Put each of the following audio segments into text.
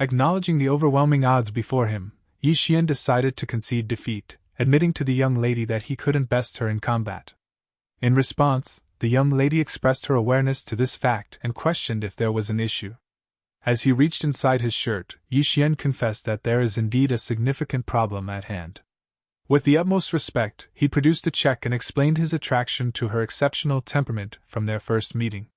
Acknowledging the overwhelming odds before him, Yi Xian decided to concede defeat, admitting to the young lady that he couldn't best her in combat. In response, the young lady expressed her awareness to this fact and questioned if there was an issue. As he reached inside his shirt, Yi Xian confessed that there is indeed a significant problem at hand. With the utmost respect, he produced a check and explained his attraction to her exceptional temperament from their first meeting.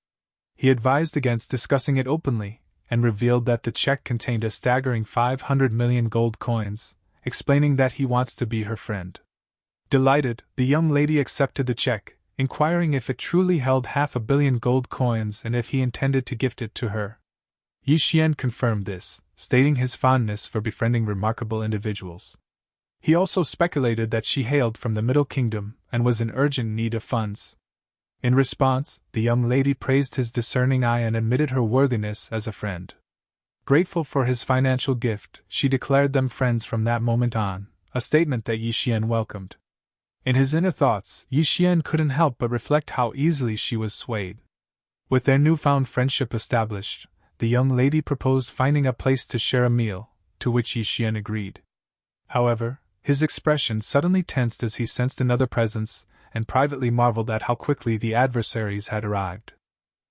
He advised against discussing it openly, and revealed that the check contained a staggering 500 million gold coins, explaining that he wants to be her friend. Delighted, the young lady accepted the check, inquiring if it truly held 500 million gold coins and if he intended to gift it to her. Yi Xian confirmed this, stating his fondness for befriending remarkable individuals. He also speculated that she hailed from the Middle Kingdom and was in urgent need of funds. In response, the young lady praised his discerning eye and admitted her worthiness as a friend. Grateful for his financial gift, she declared them friends from that moment on, a statement that Yi Xian welcomed. In his inner thoughts, Yi Xian couldn't help but reflect how easily she was swayed. With their newfound friendship established, the young lady proposed finding a place to share a meal, to which Yi Xian agreed. However, his expression suddenly tensed as he sensed another presence, and privately marveled at how quickly the adversaries had arrived.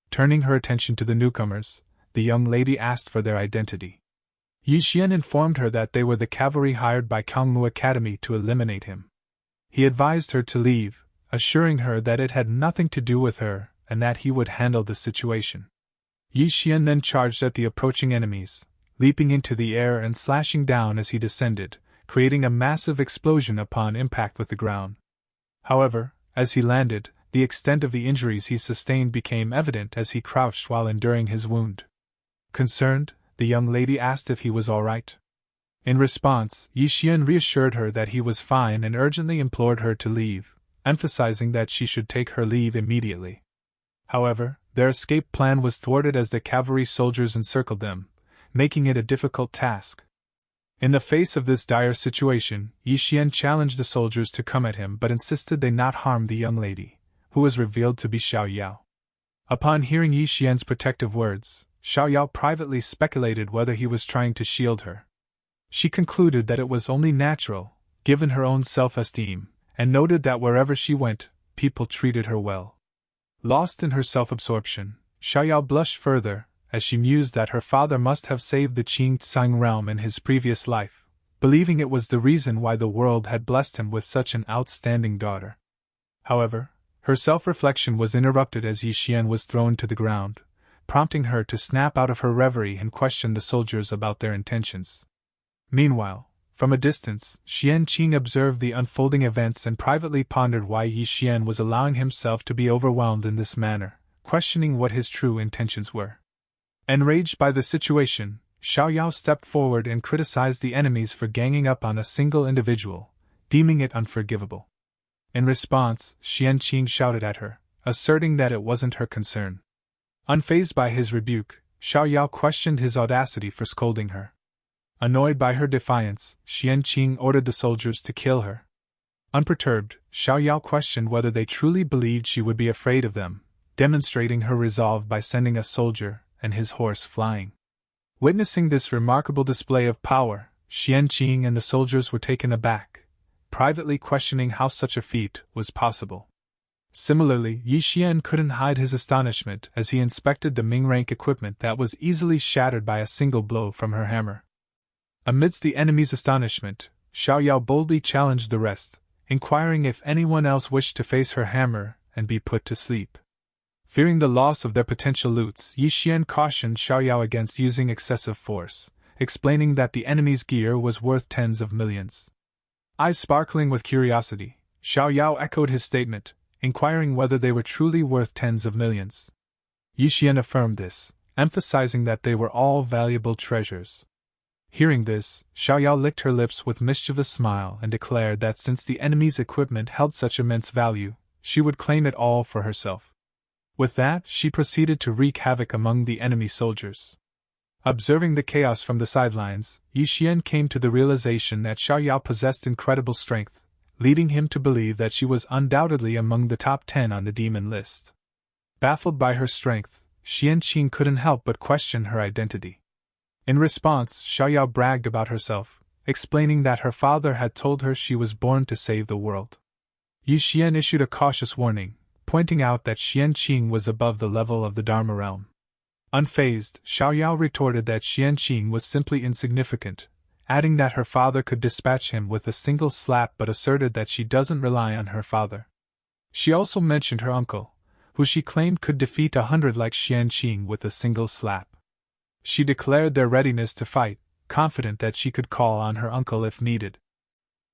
Turning her attention to the newcomers, the young lady asked for their identity. Yi Xian informed her that they were the cavalry hired by Kangmu Academy to eliminate him. He advised her to leave, assuring her that it had nothing to do with her and that he would handle the situation. Yi Xian then charged at the approaching enemies, leaping into the air and slashing down as he descended, creating a massive explosion upon impact with the ground. However, as he landed, the extent of the injuries he sustained became evident as he crouched while enduring his wound. Concerned, the young lady asked if he was all right. In response, Yi Xian reassured her that he was fine and urgently implored her to leave, emphasizing that she should take her leave immediately. However, their escape plan was thwarted as the cavalry soldiers encircled them, making it a difficult task. In the face of this dire situation, Yi Xian challenged the soldiers to come at him but insisted they not harm the young lady, who was revealed to be Xiao Yao. Upon hearing Yi Xian's protective words, Xiao Yao privately speculated whether he was trying to shield her. She concluded that it was only natural, given her own self-esteem, and noted that wherever she went, people treated her well. Lost in her self-absorption, Xiao Yao blushed further, as she mused that her father must have saved the Qing Tsang realm in his previous life, believing it was the reason why the world had blessed him with such an outstanding daughter. However, her self-reflection was interrupted as Yi Xian was thrown to the ground, prompting her to snap out of her reverie and question the soldiers about their intentions. Meanwhile, from a distance, Xian Qing observed the unfolding events and privately pondered why Yi Xian was allowing himself to be overwhelmed in this manner, questioning what his true intentions were. Enraged by the situation, Xiao Yao stepped forward and criticized the enemies for ganging up on a single individual, deeming it unforgivable. In response, Xian Qing shouted at her, asserting that it wasn't her concern. Unfazed by his rebuke, Xiao Yao questioned his audacity for scolding her. Annoyed by her defiance, Xian Qing ordered the soldiers to kill her. Unperturbed, Xiao Yao questioned whether they truly believed she would be afraid of them, demonstrating her resolve by sending a soldier and his horse flying. Witnessing this remarkable display of power, Xian Qing and the soldiers were taken aback, privately questioning how such a feat was possible. Similarly, Yi Xian couldn't hide his astonishment as he inspected the Ming rank equipment that was easily shattered by a single blow from her hammer. Amidst the enemy's astonishment, Xiao Yao boldly challenged the rest, inquiring if anyone else wished to face her hammer and be put to sleep. Fearing the loss of their potential loots, Yi Xian cautioned Xiao Yao against using excessive force, explaining that the enemy's gear was worth tens of millions. Eyes sparkling with curiosity, Xiao Yao echoed his statement, inquiring whether they were truly worth tens of millions. Yi Xian affirmed this, emphasizing that they were all valuable treasures. Hearing this, Xiao Yao licked her lips with mischievous smile and declared that since the enemy's equipment held such immense value, she would claim it all for herself. With that, she proceeded to wreak havoc among the enemy soldiers. Observing the chaos from the sidelines, Yi Xian came to the realization that Xiao Yao possessed incredible strength, leading him to believe that she was undoubtedly among the top 10 on the demon list. Baffled by her strength, Xian Qing couldn't help but question her identity. In response, Xiaoyao bragged about herself, explaining that her father had told her she was born to save the world. Yi Xian issued a cautious warning, pointing out that Xian Qing was above the level of the Dharma realm. Unfazed, Xiaoyao retorted that Xian Qing was simply insignificant, adding that her father could dispatch him with a single slap, but asserted that she doesn't rely on her father. She also mentioned her uncle, who she claimed could defeat 100 like Xian Qing with a single slap. She declared their readiness to fight, confident that she could call on her uncle if needed.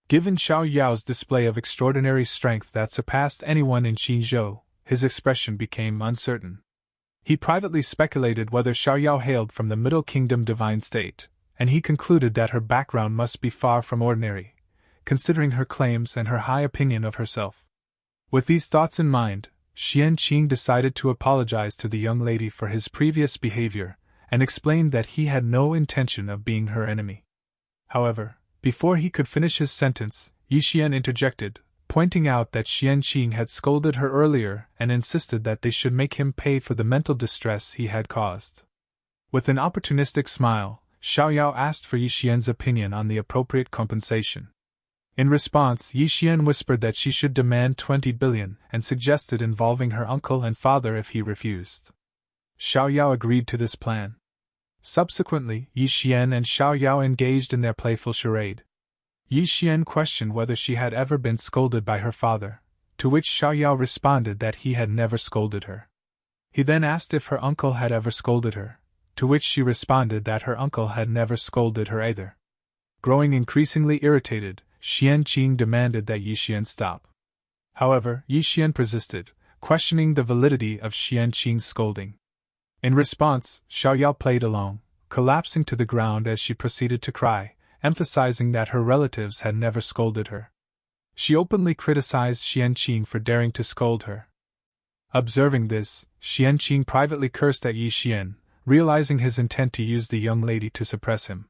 Given Xiaoyao's display of extraordinary strength that surpassed anyone in Qinzhou, his expression became uncertain. He privately speculated whether Xiaoyao hailed from the Middle Kingdom divine state, and he concluded that her background must be far from ordinary, considering her claims and her high opinion of herself. With these thoughts in mind, Xian Qing decided to apologize to the young lady for his previous behavior, and explained that he had no intention of being her enemy. However, before he could finish his sentence, Yi Xian interjected, pointing out that Xian Qing had scolded her earlier and insisted that they should make him pay for the mental distress he had caused. With an opportunistic smile, Xiaoyao asked for Yi Xian's opinion on the appropriate compensation. In response, Yi Xian whispered that she should demand 20 billion and suggested involving her uncle and father if he refused. Xiaoyao agreed to this plan. Subsequently, Yi Xian and Xiaoyao engaged in their playful charade. Yi Xian questioned whether she had ever been scolded by her father, to which Xiaoyao responded that he had never scolded her. He then asked if her uncle had ever scolded her, to which she responded that her uncle had never scolded her either. Growing increasingly irritated, Xian Qing demanded that Yi Xian stop. However, Yi Xian persisted, questioning the validity of Xian Qing's scolding. In response, Xiaoyao played along, collapsing to the ground as she proceeded to cry, emphasizing that her relatives had never scolded her. She openly criticized Xian Qing for daring to scold her. Observing this, Xian Qing privately cursed at Yi Xian, realizing his intent to use the young lady to suppress him.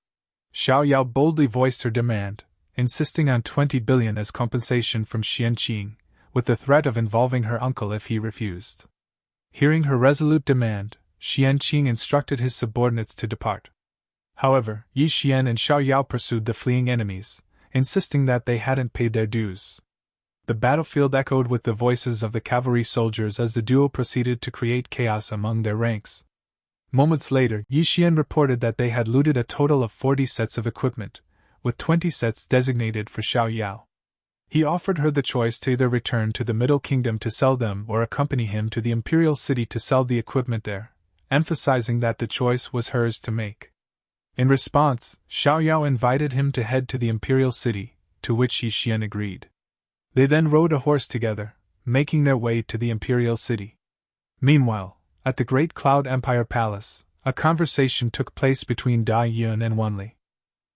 Xiaoyao boldly voiced her demand, insisting on 20 billion as compensation from Xian Qing, with the threat of involving her uncle if he refused. Hearing her resolute demand, Xian Qing instructed his subordinates to depart. However, Yi Xian and Xiaoyao pursued the fleeing enemies, insisting that they hadn't paid their dues. The battlefield echoed with the voices of the cavalry soldiers as the duo proceeded to create chaos among their ranks. Moments later, Yi Xian reported that they had looted a total of 40 sets of equipment, with 20 sets designated for Xiaoyao. He offered her the choice to either return to the Middle Kingdom to sell them or accompany him to the Imperial City to sell the equipment there, emphasizing that the choice was hers to make. In response, Xiaoyao invited him to head to the Imperial City, to which Yi Xian agreed. They then rode a horse together, making their way to the Imperial City. Meanwhile, at the Great Cloud Empire Palace, a conversation took place between Da Yun and Wanli.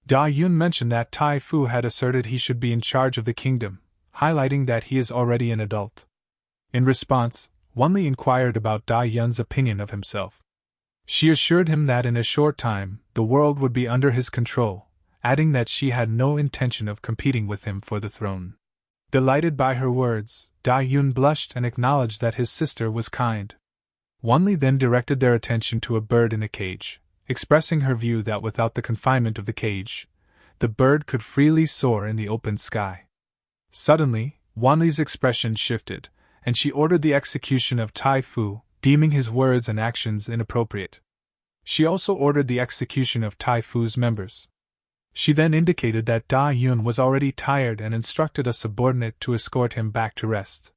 Da Yun mentioned that Tai Fu had asserted he should be in charge of the kingdom, highlighting that he is already an adult. In response, Wanli inquired about Da Yun's opinion of himself. She assured him that in a short time, the world would be under his control, adding that she had no intention of competing with him for the throne. Delighted by her words, Da Yun blushed and acknowledged that his sister was kind. Wanli then directed their attention to a bird in a cage, expressing her view that without the confinement of the cage, the bird could freely soar in the open sky. Suddenly, Wanli's expression shifted, and she ordered the execution of Tai Fu, deeming his words and actions inappropriate. She also ordered the execution of Tai Fu's members. She then indicated that Da Yun was already tired and instructed a subordinate to escort him back to rest.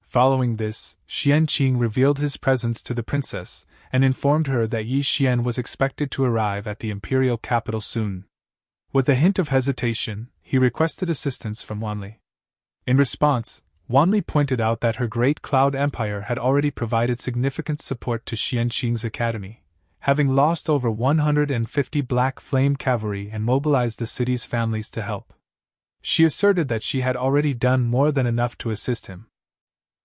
Following this, Xian Qing revealed his presence to the princess, and informed her that Yi Xian was expected to arrive at the imperial capital soon. With a hint of hesitation, he requested assistance from Wanli. In response, Wanli pointed out that her Great Cloud Empire had already provided significant support to Xian Qing's academy, having lost over 150 Black Flame cavalry and mobilized the city's families to help. She asserted that she had already done more than enough to assist him.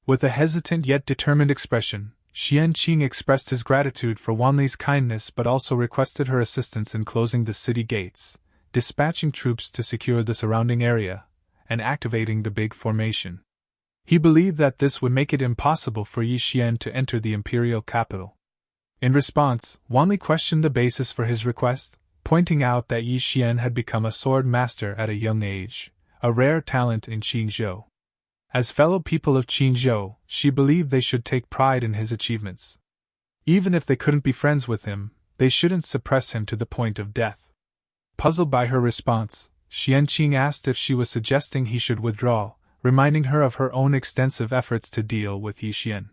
With a hesitant yet determined expression, Xian Qing expressed his gratitude for Wanli's kindness but also requested her assistance in closing the city gates, dispatching troops to secure the surrounding area, and activating the big formation. He believed that this would make it impossible for Yi Xian to enter the imperial capital. In response, Wanli questioned the basis for his request, pointing out that Yi Xian had become a sword master at a young age, a rare talent in Qingzhou. As fellow people of Qingzhou, she believed they should take pride in his achievements. Even if they couldn't be friends with him, they shouldn't suppress him to the point of death. Puzzled by her response, Xianqing asked if she was suggesting he should withdraw, reminding her of her own extensive efforts to deal with Yi Xian.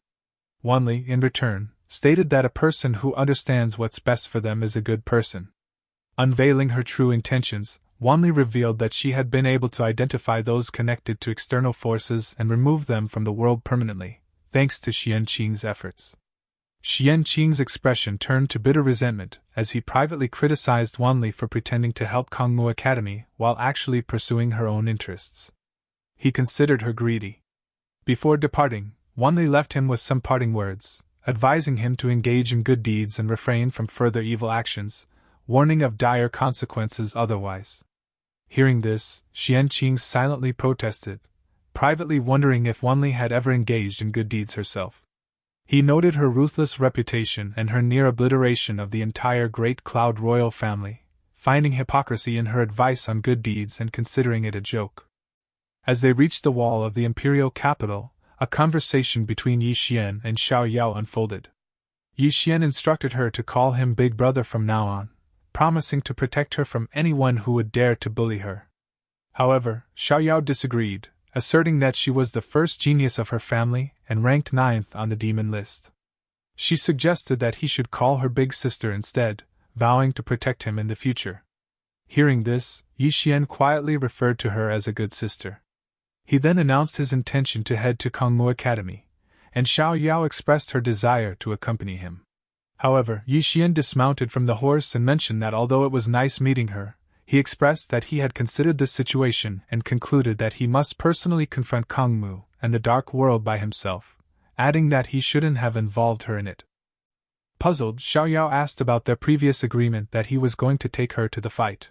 Wanli, in return, stated that a person who understands what's best for them is a good person. Unveiling her true intentions, Wanli revealed that she had been able to identify those connected to external forces and remove them from the world permanently, thanks to Xianqing's efforts. Xianqing's expression turned to bitter resentment as he privately criticized Wanli for pretending to help Kongmu Academy while actually pursuing her own interests. He considered her greedy. Before departing, Wanli left him with some parting words, advising him to engage in good deeds and refrain from further evil actions, warning of dire consequences otherwise. Hearing this, Xianqing silently protested, privately wondering if Wanli had ever engaged in good deeds herself. He noted her ruthless reputation and her near obliteration of the entire Great Cloud royal family, finding hypocrisy in her advice on good deeds and considering it a joke. As they reached the wall of the imperial capital, a conversation between Yi Xian and Xiao Yao unfolded. Yi Xian instructed her to call him Big Brother from now on, promising to protect her from anyone who would dare to bully her. However, Xiao Yao disagreed, asserting that she was the first genius of her family and ranked 9th on the demon list. She suggested that he should call her big sister instead, vowing to protect him in the future. Hearing this, Yi Xian quietly referred to her as a good sister. He then announced his intention to head to Kongmu Academy, and Xiao Yao expressed her desire to accompany him. However, Yi Xian dismounted from the horse and mentioned that although it was nice meeting her, he expressed that he had considered this situation and concluded that he must personally confront Kongmu and the Dark World by himself, adding that he shouldn't have involved her in it. Puzzled, Xiao Yao asked about their previous agreement that he was going to take her to the fight.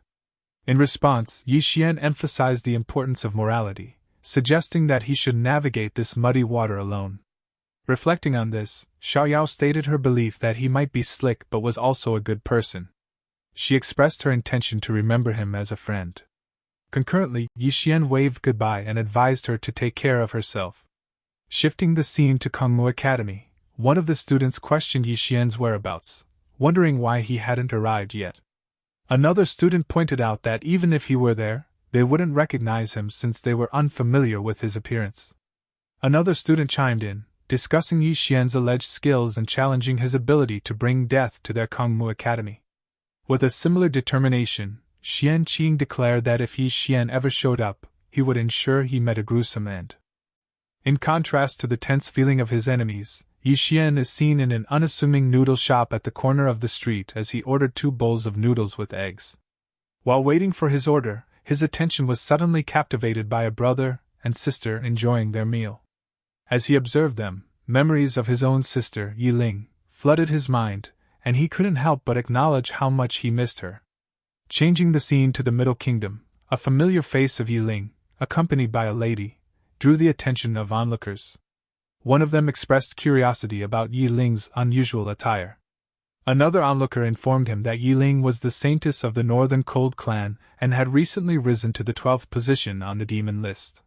In response, Yi Xian emphasized the importance of morality, suggesting that he should navigate this muddy water alone. Reflecting on this, Xiao Yao stated her belief that he might be slick but was also a good person. She expressed her intention to remember him as a friend. Concurrently, Yi Xian waved goodbye and advised her to take care of herself. Shifting the scene to Kongmu Academy, one of the students questioned Yi Xian's whereabouts, wondering why he hadn't arrived yet. Another student pointed out that even if he were there, they wouldn't recognize him since they were unfamiliar with his appearance. Another student chimed in, discussing Yi Xian's alleged skills and challenging his ability to bring death to their Kongmu Academy. With a similar determination, Xianqing declared that if Yi Xian ever showed up, he would ensure he met a gruesome end. In contrast to the tense feeling of his enemies, Yi Xian is seen in an unassuming noodle shop at the corner of the street as he ordered 2 bowls of noodles with eggs. While waiting for his order, his attention was suddenly captivated by a brother and sister enjoying their meal. As he observed them, memories of his own sister, Yi Ling, flooded his mind, and he couldn't help but acknowledge how much he missed her. Changing the scene to the Middle Kingdom, a familiar face of Yi Ling, accompanied by a lady, drew the attention of onlookers. One of them expressed curiosity about Yi Ling's unusual attire. Another onlooker informed him that Yi Ling was the saintess of the Northern Cold Clan and had recently risen to the 12th position on the demon list.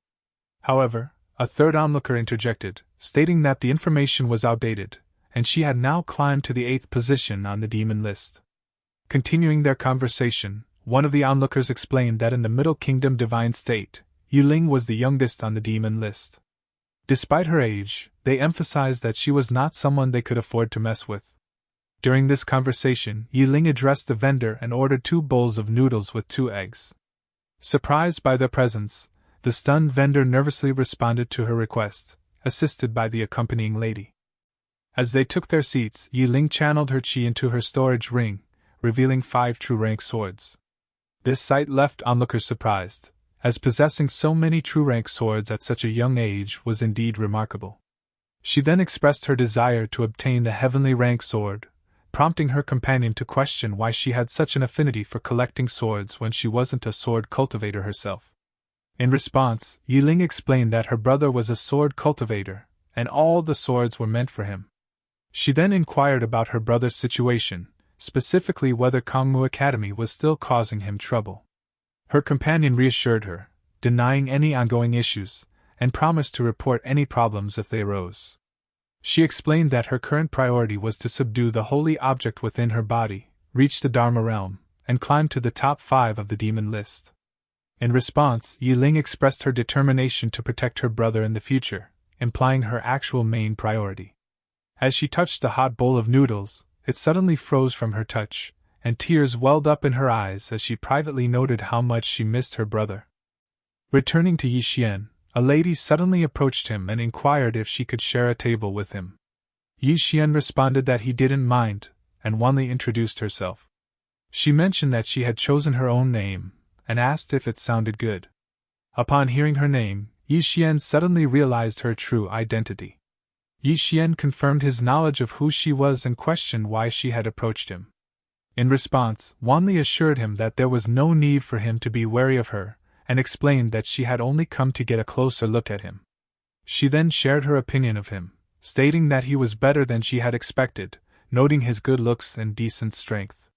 However, a third onlooker interjected, stating that the information was outdated, and she had now climbed to the 8th position on the demon list. Continuing their conversation, one of the onlookers explained that in the Middle Kingdom divine state, Yi Ling was the youngest on the demon list. Despite her age, they emphasized that she was not someone they could afford to mess with. During this conversation, Yi Ling addressed the vendor and ordered 2 bowls of noodles with 2 eggs. Surprised by their presence, the stunned vendor nervously responded to her request, assisted by the accompanying lady. As they took their seats, Yi Ling channeled her chi into her storage ring, revealing 5 true rank swords. This sight left onlookers surprised, as possessing so many true rank swords at such a young age was indeed remarkable. She then expressed her desire to obtain the heavenly rank sword, prompting her companion to question why she had such an affinity for collecting swords when she wasn't a sword cultivator herself. In response, Yi Ling explained that her brother was a sword cultivator, and all the swords were meant for him. She then inquired about her brother's situation, specifically whether Kangmu Academy was still causing him trouble. Her companion reassured her, denying any ongoing issues, and promised to report any problems if they arose. She explained that her current priority was to subdue the holy object within her body, reach the Dharma realm, and climb to the top 5 of the demon list. In response, Yi Ling expressed her determination to protect her brother in the future, implying her actual main priority. As she touched the hot bowl of noodles, it suddenly froze from her touch, and tears welled up in her eyes as she privately noted how much she missed her brother. Returning to Yi Xian, a lady suddenly approached him and inquired if she could share a table with him. Yi Xian responded that he didn't mind, and warmly introduced herself. She mentioned that she had chosen her own name, and asked if it sounded good. Upon hearing her name, Yi Xian suddenly realized her true identity. Yi Xian confirmed his knowledge of who she was and questioned why she had approached him. In response, Wanli assured him that there was no need for him to be wary of her, and explained that she had only come to get a closer look at him. She then shared her opinion of him, stating that he was better than she had expected, noting his good looks and decent strength.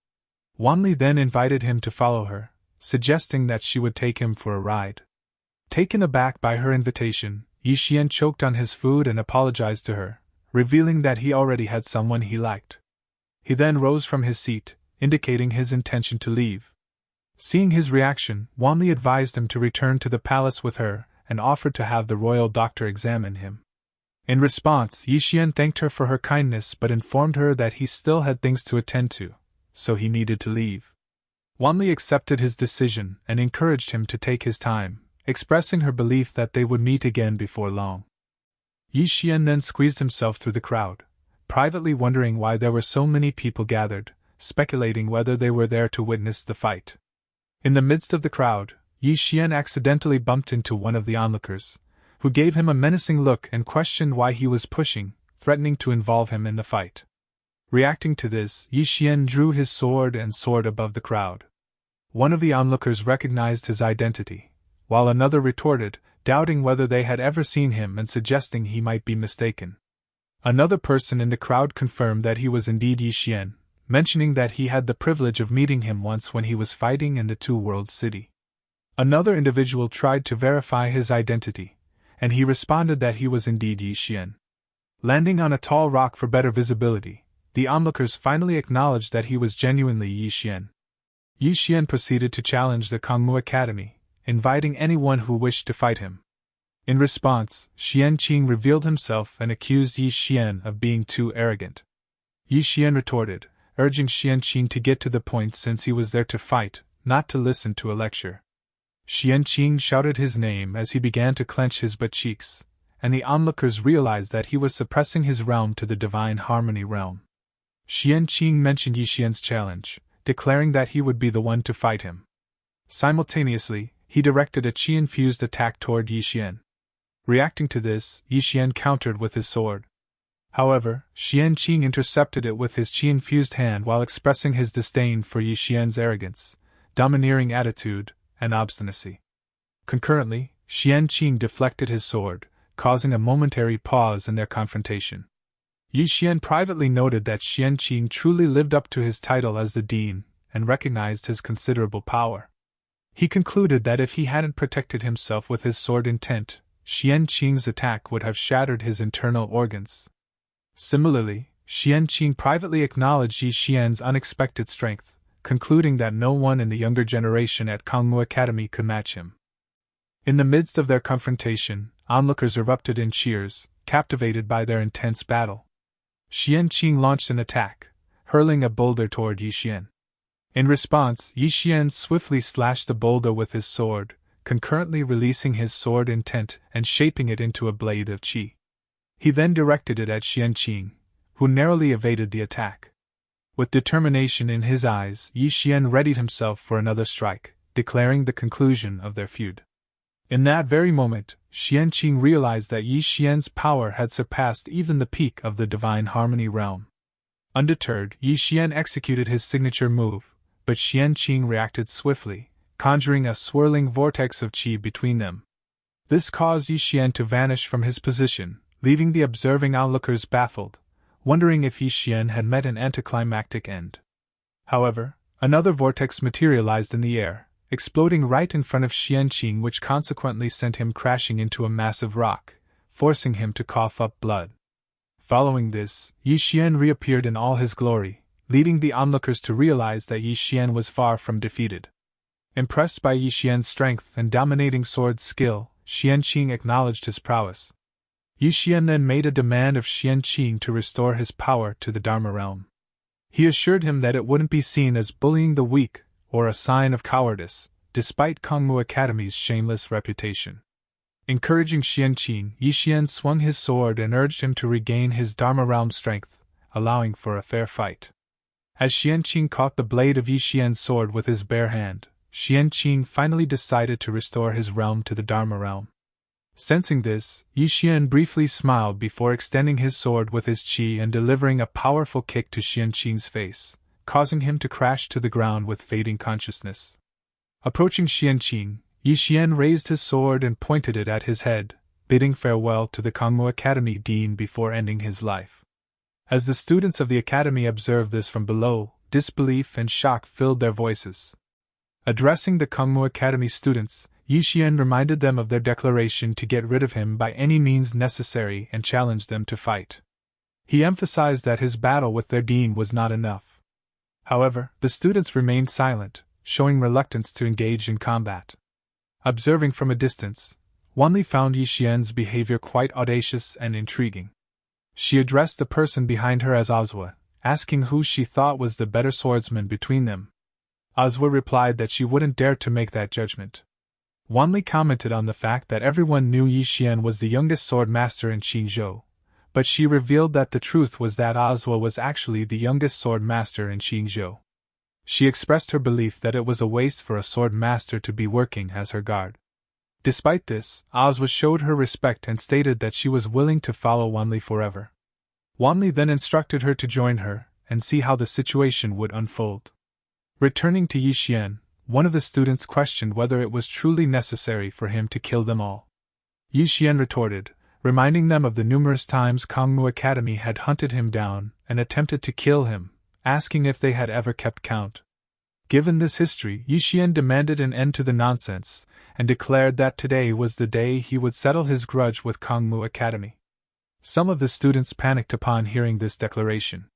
Wanli then invited him to follow her, suggesting that she would take him for a ride. Taken aback by her invitation, Yi Xian choked on his food and apologized to her, revealing that he already had someone he liked. He then rose from his seat, indicating his intention to leave. Seeing his reaction, Wanli advised him to return to the palace with her and offered to have the royal doctor examine him. In response, Yi Xian thanked her for her kindness but informed her that he still had things to attend to, so he needed to leave. Wanli accepted his decision and encouraged him to take his time, expressing her belief that they would meet again before long. Yi Xian then squeezed himself through the crowd, privately wondering why there were so many people gathered, speculating whether they were there to witness the fight. In the midst of the crowd, Yi Xian accidentally bumped into one of the onlookers, who gave him a menacing look and questioned why he was pushing, threatening to involve him in the fight. Reacting to this, Yi Xian drew his sword and soared above the crowd. One of the onlookers recognized his identity, while another retorted, doubting whether they had ever seen him and suggesting he might be mistaken. Another person in the crowd confirmed that he was indeed Yi Xian, mentioning that he had the privilege of meeting him once when he was fighting in the Two Worlds city. Another individual tried to verify his identity, and he responded that he was indeed Yi Xian. Landing on a tall rock for better visibility, the onlookers finally acknowledged that he was genuinely Yi Xian. Yi Xian proceeded to challenge the Kangmu Academy, inviting anyone who wished to fight him. In response, Xian Qing revealed himself and accused Yi Xian of being too arrogant. Yi Xian retorted, urging Xian Qing to get to the point since he was there to fight, not to listen to a lecture. Xian Qing shouted his name as he began to clench his butt cheeks, and the onlookers realized that he was suppressing his realm to the divine harmony realm. Xian Qing mentioned Yi Xian's challenge, declaring that he would be the one to fight him. Simultaneously, he directed a qi-infused attack toward Yi Xian. Reacting to this, Yi Xian countered with his sword. However, Xian Qing intercepted it with his qi-infused hand while expressing his disdain for Yi Xian's arrogance, domineering attitude, and obstinacy. Concurrently, Xian Qing deflected his sword, causing a momentary pause in their confrontation. Yi Xian privately noted that Xian Qing truly lived up to his title as the dean, and recognized his considerable power. He concluded that if he hadn't protected himself with his sword intent, Xian Qing's attack would have shattered his internal organs. Similarly, Xian Qing privately acknowledged Yi Xian's unexpected strength, concluding that no one in the younger generation at Kangmu Academy could match him. In the midst of their confrontation, onlookers erupted in cheers, captivated by their intense battle. Xian Qing launched an attack, hurling a boulder toward Yi Xian. In response, Yi Xian swiftly slashed the boulder with his sword, concurrently releasing his sword intent and shaping it into a blade of qi. He then directed it at Xian Qing, who narrowly evaded the attack. With determination in his eyes, Yi Xian readied himself for another strike, declaring the conclusion of their feud. In that very moment, Xian Qing realized that Yi Xian's power had surpassed even the peak of the divine harmony realm. Undeterred, Yi Xian executed his signature move, but Xian Qing reacted swiftly, conjuring a swirling vortex of qi between them. This caused Yi Xian to vanish from his position, leaving the observing onlookers baffled, wondering if Yi Xian had met an anticlimactic end. However, another vortex materialized in the air, exploding right in front of Xianqing, which consequently sent him crashing into a massive rock, forcing him to cough up blood. Following this, Yi Xian reappeared in all his glory, leading the onlookers to realize that Yi Xian was far from defeated. Impressed by Yi Xian's strength and dominating sword skill, Xianqing acknowledged his prowess. Yi Xian then made a demand of Xianqing to restore his power to the Dharma realm. He assured him that it wouldn't be seen as bullying the weak or a sign of cowardice, despite Kangmu Academy's shameless reputation. Encouraging Xianqing, Yi Xian swung his sword and urged him to regain his Dharma realm strength, allowing for a fair fight. As Xianqing caught the blade of Yi Xian's sword with his bare hand, Xianqing finally decided to restore his realm to the Dharma realm. Sensing this, Yi Xian briefly smiled before extending his sword with his qi and delivering a powerful kick to Xianqing's face, causing him to crash to the ground with fading consciousness. Approaching Xianqing, Yi Xian raised his sword and pointed it at his head, bidding farewell to the Kangmu Academy dean before ending his life. As the students of the academy observed this from below, disbelief and shock filled their voices. Addressing the Kangmu Academy students, Yi Xian reminded them of their declaration to get rid of him by any means necessary and challenged them to fight. He emphasized that his battle with their dean was not enough. However, the students remained silent, showing reluctance to engage in combat. Observing from a distance, Wanli found Yi Xian's behavior quite audacious and intriguing. She addressed the person behind her as Ozwa, asking who she thought was the better swordsman between them. Ozwa replied that she wouldn't dare to make that judgment. Wanli commented on the fact that everyone knew Yi Xian was the youngest sword master in Qingzhou, but she revealed that the truth was that Ozwa was actually the youngest sword master in Qingzhou. She expressed her belief that it was a waste for a sword master to be working as her guard. Despite this, Ozwa showed her respect and stated that she was willing to follow Wanli forever. Wanli then instructed her to join her and see how the situation would unfold. Returning to Yi Xian, one of the students questioned whether it was truly necessary for him to kill them all. Yi Xian retorted, reminding them of the numerous times Kangmu Academy had hunted him down and attempted to kill him, asking if they had ever kept count. Given this history, Yi Xian demanded an end to the nonsense, and declared that today was the day he would settle his grudge with Kangmu Academy. Some of the students panicked upon hearing this declaration.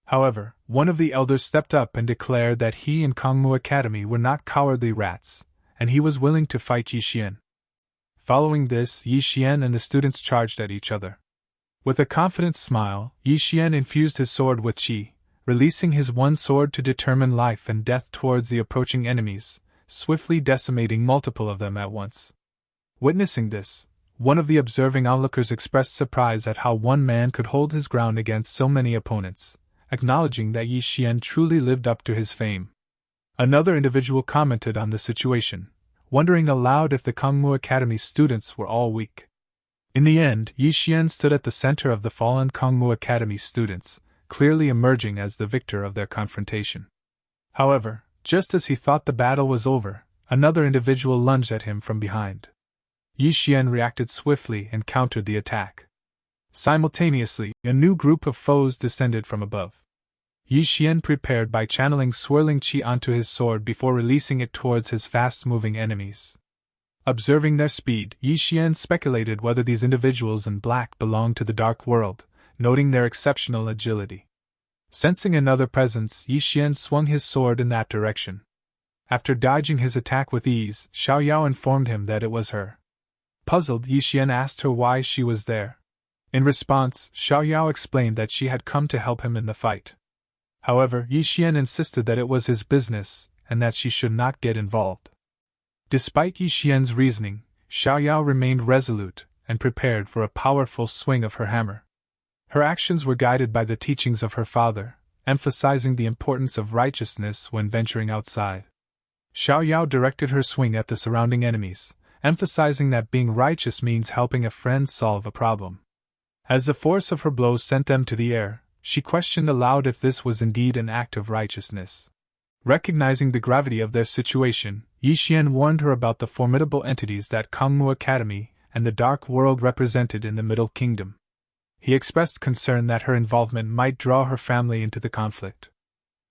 However, one of the elders stepped up and declared that he and Kangmu Academy were not cowardly rats, and he was willing to fight Yi Xian. Following this, Yi Xian and the students charged at each other. With a confident smile, Yi Xian infused his sword with qi, releasing his one sword to determine life and death towards the approaching enemies, swiftly decimating multiple of them at once. Witnessing this, one of the observing onlookers expressed surprise at how one man could hold his ground against so many opponents, acknowledging that Yi Xian truly lived up to his fame. Another individual commented on the situation, wondering aloud if the Kangmu Academy students were all weak. In the end, Yi Xian stood at the center of the fallen Kangmu Academy students, clearly emerging as the victor of their confrontation. However, just as he thought the battle was over, another individual lunged at him from behind. Yi Xian reacted swiftly and countered the attack. Simultaneously, a new group of foes descended from above. Yi Xian prepared by channeling swirling qi onto his sword before releasing it towards his fast-moving enemies. Observing their speed, Yi Xian speculated whether these individuals in black belonged to the dark world, noting their exceptional agility. Sensing another presence, Yi Xian swung his sword in that direction. After dodging his attack with ease, Xiao Yao informed him that it was her. Puzzled, Yi Xian asked her why she was there. In response, Xiao Yao explained that she had come to help him in the fight. However, Yi Xian insisted that it was his business, and that she should not get involved. Despite Yi Xian's reasoning, Xiao Yao remained resolute, and prepared for a powerful swing of her hammer. Her actions were guided by the teachings of her father, emphasizing the importance of righteousness when venturing outside. Xiao Yao directed her swing at the surrounding enemies, emphasizing that being righteous means helping a friend solve a problem. As the force of her blows sent them to the air, she questioned aloud if this was indeed an act of righteousness. Recognizing the gravity of their situation, Yi Xian warned her about the formidable entities that Kangmu Academy and the Dark World represented in the Middle Kingdom. He expressed concern that her involvement might draw her family into the conflict.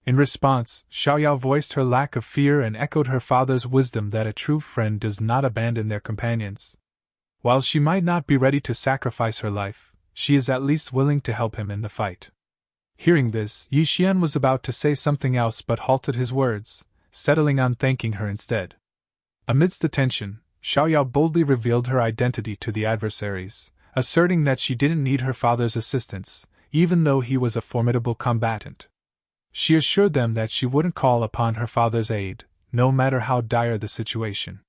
In response, Xiaoyao voiced her lack of fear and echoed her father's wisdom that a true friend does not abandon their companions. While she might not be ready to sacrifice her life, she is at least willing to help him in the fight. Hearing this, Yi Xian was about to say something else but halted his words, settling on thanking her instead. Amidst the tension, Xiaoyao boldly revealed her identity to the adversaries, asserting that she didn't need her father's assistance, even though he was a formidable combatant. She assured them that she wouldn't call upon her father's aid, no matter how dire the situation.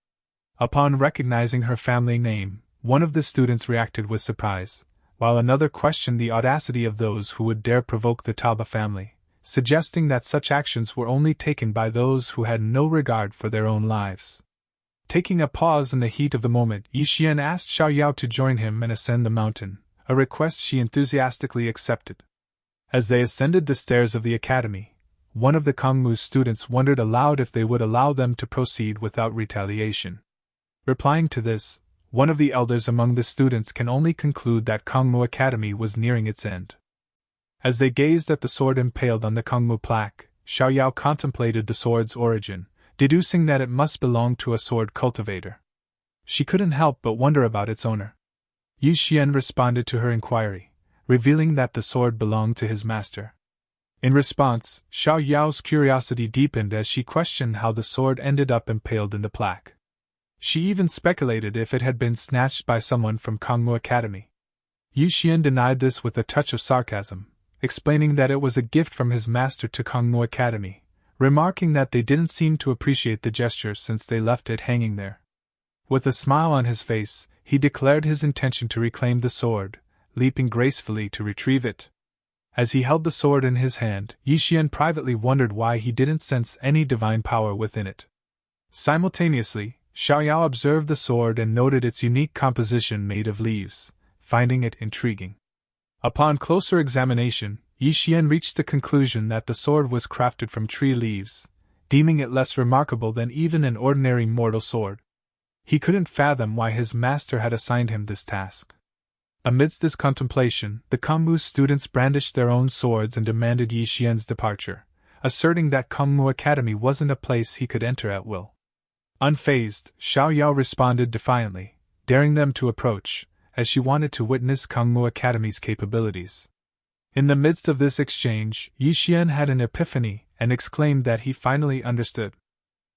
Upon recognizing her family name, one of the students reacted with surprise, while another questioned the audacity of those who would dare provoke the Taba family, suggesting that such actions were only taken by those who had no regard for their own lives. Taking a pause in the heat of the moment, Yi Xian asked Xiaoyao to join him and ascend the mountain, a request she enthusiastically accepted. As they ascended the stairs of the academy, one of the Kangmu's students wondered aloud if they would allow them to proceed without retaliation. Replying to this, one of the elders among the students can only conclude that Kangmu Academy was nearing its end. As they gazed at the sword impaled on the Kangmu plaque, Xiaoyao contemplated the sword's origin, deducing that it must belong to a sword cultivator. She couldn't help but wonder about its owner. Yi Xian responded to her inquiry, revealing that the sword belonged to his master. In response, Xiaoyao's curiosity deepened as she questioned how the sword ended up impaled in the plaque. She even speculated if it had been snatched by someone from Kangmu Academy. Yi Xian denied this with a touch of sarcasm, explaining that it was a gift from his master to Kangmu Academy, remarking that they didn't seem to appreciate the gesture since they left it hanging there. With a smile on his face, he declared his intention to reclaim the sword, leaping gracefully to retrieve it. As he held the sword in his hand, Yi Xian privately wondered why he didn't sense any divine power within it. Simultaneously, Xiaoyao observed the sword and noted its unique composition made of leaves, finding it intriguing. Upon closer examination, Yi Xian reached the conclusion that the sword was crafted from tree leaves, deeming it less remarkable than even an ordinary mortal sword. He couldn't fathom why his master had assigned him this task. Amidst this contemplation, the Kangmu students brandished their own swords and demanded Yi Xian's departure, asserting that Kangmu Academy wasn't a place he could enter at will. Unfazed, Xiaoyao responded defiantly, daring them to approach, as she wanted to witness Kangmu Academy's capabilities. In the midst of this exchange, Yi Xian had an epiphany and exclaimed that he finally understood.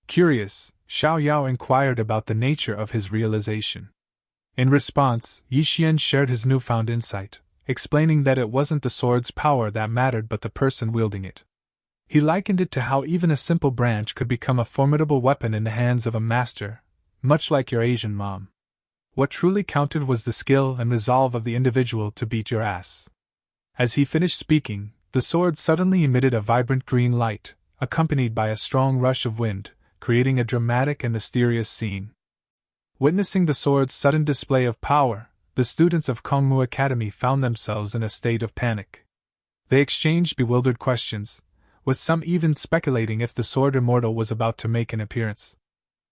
Curious, Xiaoyao inquired about the nature of his realization. In response, Yi Xian shared his newfound insight, explaining that it wasn't the sword's power that mattered but the person wielding it. He likened it to how even a simple branch could become a formidable weapon in the hands of a master, much like your Asian mom. What truly counted was the skill and resolve of the individual to beat your ass. As he finished speaking, the sword suddenly emitted a vibrant green light, accompanied by a strong rush of wind, creating a dramatic and mysterious scene. Witnessing the sword's sudden display of power, the students of Kangmu Academy found themselves in a state of panic. They exchanged bewildered questions, with some even speculating if the sword immortal was about to make an appearance.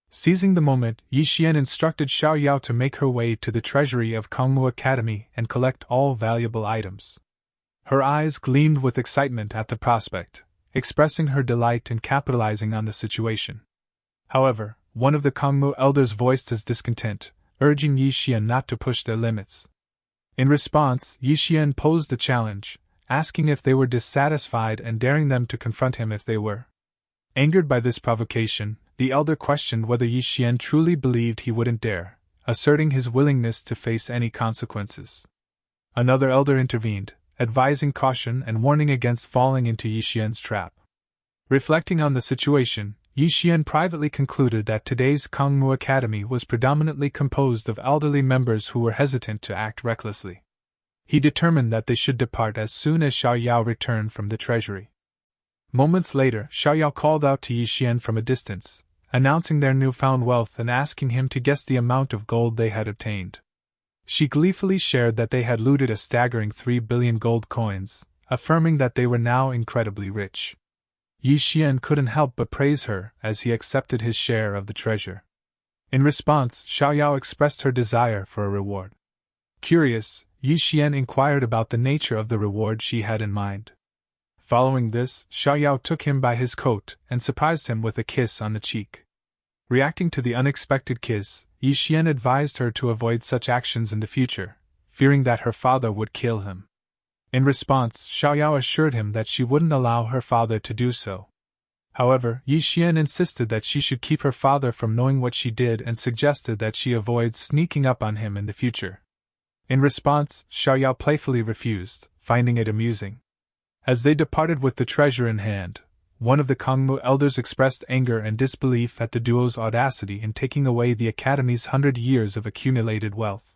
Seizing the moment, Yi Xian instructed Xiaoyao to make her way to the treasury of Kangmu Academy and collect all valuable items. Her eyes gleamed with excitement at the prospect, expressing her delight in capitalizing on the situation. However, one of the Kangmu elders voiced his discontent, urging Yi Xian not to push their limits. In response, Yi Xian posed a challenge, asking if they were dissatisfied and daring them to confront him if they were. Angered by this provocation, the elder questioned whether Yi Xian truly believed he wouldn't dare, asserting his willingness to face any consequences. Another elder intervened, advising caution and warning against falling into Yi Xian's trap. Reflecting on the situation, Yi Xian privately concluded that today's Kangmu Academy was predominantly composed of elderly members who were hesitant to act recklessly. He determined that they should depart as soon as Xiaoyao returned from the treasury. Moments later, Xiaoyao called out to Yi Xian from a distance, announcing their newfound wealth and asking him to guess the amount of gold they had obtained. She gleefully shared that they had looted a staggering 3 billion gold coins, affirming that they were now incredibly rich. Yi Xian couldn't help but praise her as he accepted his share of the treasure. In response, Xiaoyao expressed her desire for a reward. Curious, Yi Xian inquired about the nature of the reward she had in mind. Following this, Xiaoyao took him by his coat and surprised him with a kiss on the cheek. Reacting to the unexpected kiss, Yi Xian advised her to avoid such actions in the future, fearing that her father would kill him. In response, Xiaoyao assured him that she wouldn't allow her father to do so. However, Yi Xian insisted that she should keep her father from knowing what she did and suggested that she avoid sneaking up on him in the future. In response, Xiaoyao playfully refused, finding it amusing. As they departed with the treasure in hand, one of the Kangmu elders expressed anger and disbelief at the duo's audacity in taking away the academy's 100 years of accumulated wealth.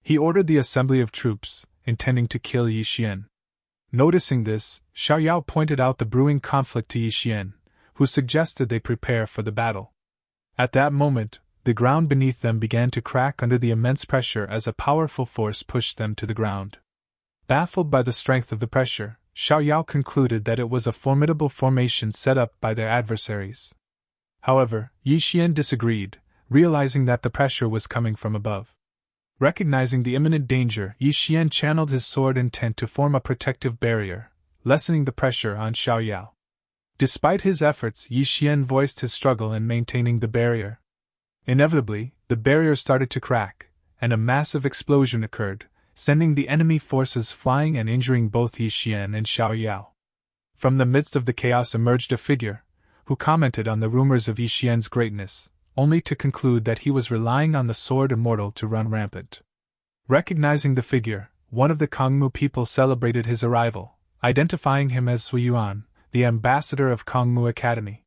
He ordered the assembly of troops, intending to kill Yi Xian. Noticing this, Xiaoyao pointed out the brewing conflict to Yi Xian, who suggested they prepare for the battle. At that moment, the ground beneath them began to crack under the immense pressure as a powerful force pushed them to the ground. Baffled by the strength of the pressure, Xiaoyao concluded that it was a formidable formation set up by their adversaries. However, Yi Xian disagreed, realizing that the pressure was coming from above. Recognizing the imminent danger, Yi Xian channeled his sword intent to form a protective barrier, lessening the pressure on Xiaoyao. Despite his efforts, Yi Xian voiced his struggle in maintaining the barrier. Inevitably, the barrier started to crack, and a massive explosion occurred, sending the enemy forces flying and injuring both Yi Xian and Xiaoyao. From the midst of the chaos emerged a figure, who commented on the rumors of Yi Xian's greatness, only to conclude that he was relying on the sword immortal to run rampant. Recognizing the figure, one of the Kangmu people celebrated his arrival, identifying him as Sui Yuan, the ambassador of Kangmu Academy.